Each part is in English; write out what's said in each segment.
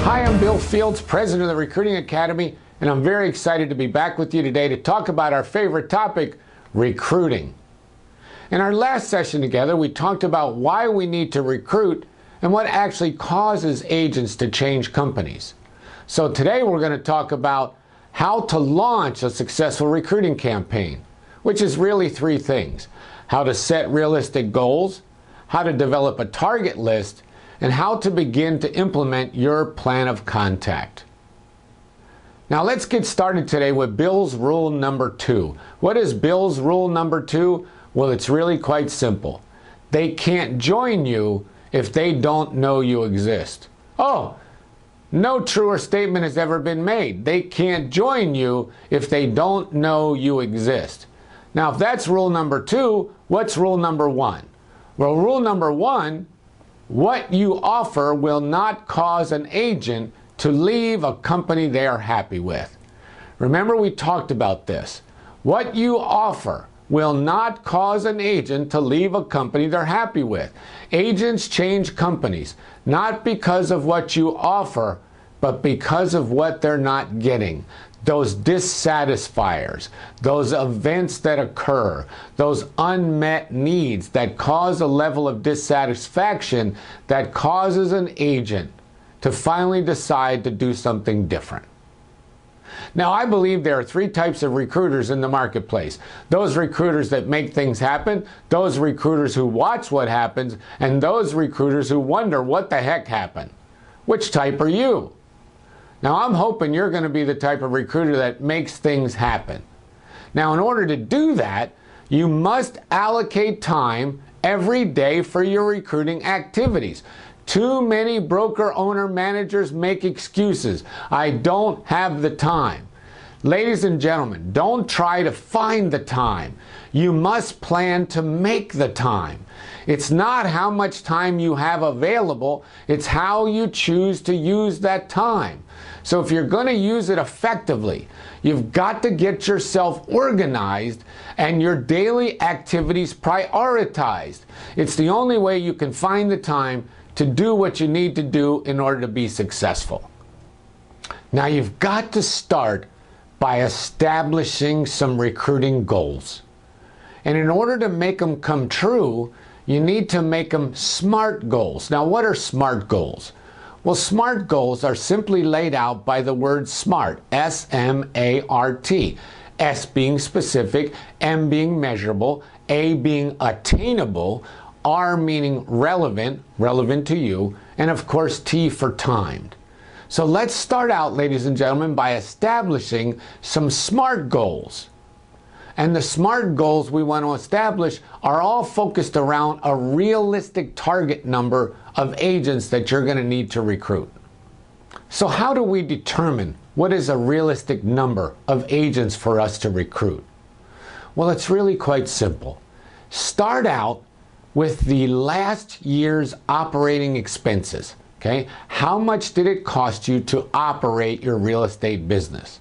Hi, I'm Bill Fields, president of the Recruiting Academy, and I'm very excited to be back with you today to talk about our favorite topic, recruiting. In our last session together, we talked about why we need to recruit and what actually causes agents to change companies. So today we're going to talk about how to launch a successful recruiting campaign, which is really three things: how to set realistic goals, how to develop a target list, and how to begin to implement your plan of contact. Now let's get started today with Bill's rule number 2. What is Bill's rule number 2? Well, it's really quite simple. They can't join you if they don't know you exist. Oh, no truer statement has ever been made. They can't join you if they don't know you exist. Now, if that's rule number 2, what's rule number 1? Well, rule number 1, what you offer will not cause an agent to leave a company they are happy with. Remember, we talked about this. What you offer will not cause an agent to leave a company they're happy with. Agents change companies, not because of what you offer, but because of what they're not getting. Those dissatisfiers, those events that occur, those unmet needs that cause a level of dissatisfaction that causes an agent to finally decide to do something different. Now, I believe there are 3 types of recruiters in the marketplace. Those recruiters that make things happen, those recruiters who watch what happens, and those recruiters who wonder what the heck happened. Which type are you? Now, I'm hoping you're going to be the type of recruiter that makes things happen. Now, in order to do that, you must allocate time every day for your recruiting activities. Too many broker owner managers make excuses. I don't have the time. Ladies and gentlemen, don't try to find the time. You must plan to make the time. It's not how much time you have available, it's how you choose to use that time. So if you're going to use it effectively, you've got to get yourself organized and your daily activities prioritized. It's the only way you can find the time to do what you need to do in order to be successful. Now, you've got to start by establishing some recruiting goals. And in order to make them come true, you need to make them SMART goals. Now, what are SMART goals? Well, SMART goals are simply laid out by the word SMART, S-M-A-R-T. S being specific, M being measurable, A being attainable, R meaning relevant, relevant to you, and of course T for timed. So let's start out, ladies and gentlemen, by establishing some SMART goals. And the SMART goals we want to establish are all focused around a realistic target number of agents that you're going to need to recruit. So how do we determine what is a realistic number of agents for us to recruit? Well, it's really quite simple. Start out with the last year's operating expenses. Okay? How much did it cost you to operate your real estate business?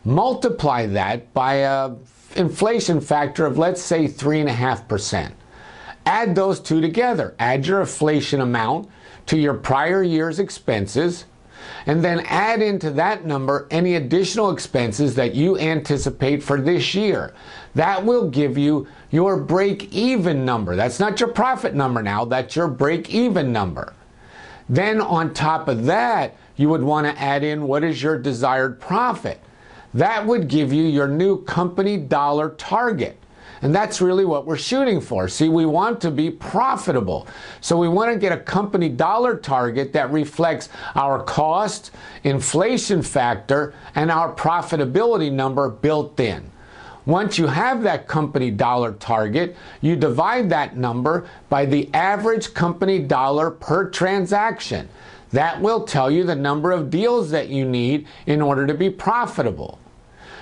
Multiply that by an inflation factor of, let's say, 3.5%. Add those two together. Add your inflation amount to your prior year's expenses, and then add into that number any additional expenses that you anticipate for this year. That will give you your break-even number. That's not your profit number now, that's your break-even number. Then on top of that, you would want to add in what is your desired profit. That would give you your new company dollar target. And that's really what we're shooting for. See, we want to be profitable. So we want to get a company dollar target that reflects our cost, inflation factor, and our profitability number built in. Once you have that company dollar target, you divide that number by the average company dollar per transaction. That will tell you the number of deals that you need in order to be profitable.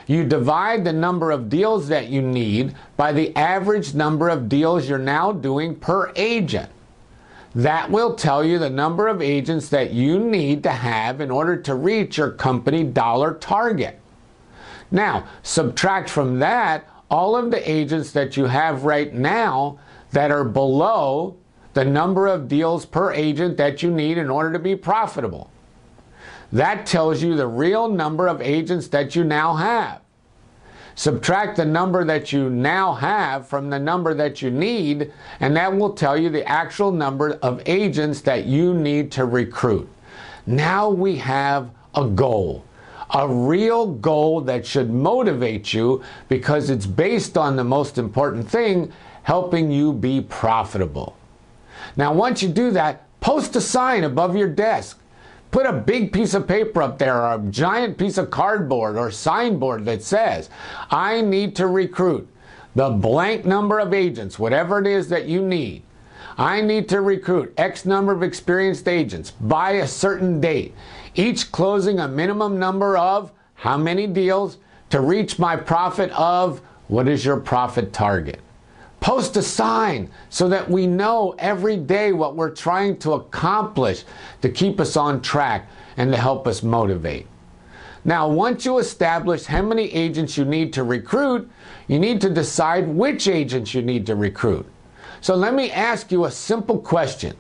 You divide the number of deals that you need by the average number of deals you're now doing per agent. That will tell you the number of agents that you need to have in order to reach your company dollar target. Now, subtract from that all of the agents that you have right now that are below the number of deals per agent that you need in order to be profitable. That tells you the real number of agents that you now have. Subtract the number that you now have from the number that you need, and that will tell you the actual number of agents that you need to recruit. Now we have a goal, a real goal that should motivate you because it's based on the most important thing, helping you be profitable. Now, once you do that, post a sign above your desk. Put a big piece of paper up there or a giant piece of cardboard or signboard that says, I need to recruit the blank number of agents, whatever it is that you need. I need to recruit X number of experienced agents by a certain date, each closing a minimum number of how many deals to reach my profit of what is your profit target. Post a sign so that we know every day what we're trying to accomplish to keep us on track and to help us motivate. Now, once you establish how many agents you need to recruit, you need to decide which agents you need to recruit. So let me ask you a simple question.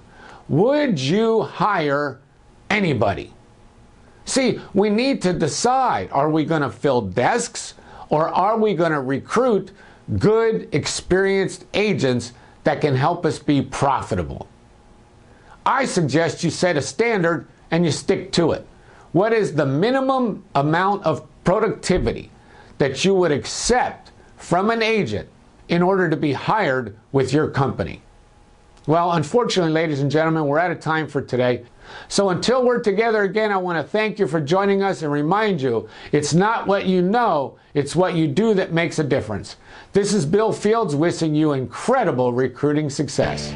Would you hire anybody? See, we need to decide, are we going to fill desks or are we going to recruit good, experienced agents that can help us be profitable? I suggest you set a standard and you stick to it. What is the minimum amount of productivity that you would accept from an agent in order to be hired with your company? Well, unfortunately, ladies and gentlemen, we're out of time for today. So until we're together again, I want to thank you for joining us and remind you, it's not what you know, it's what you do that makes a difference. This is Bill Fields wishing you incredible recruiting success.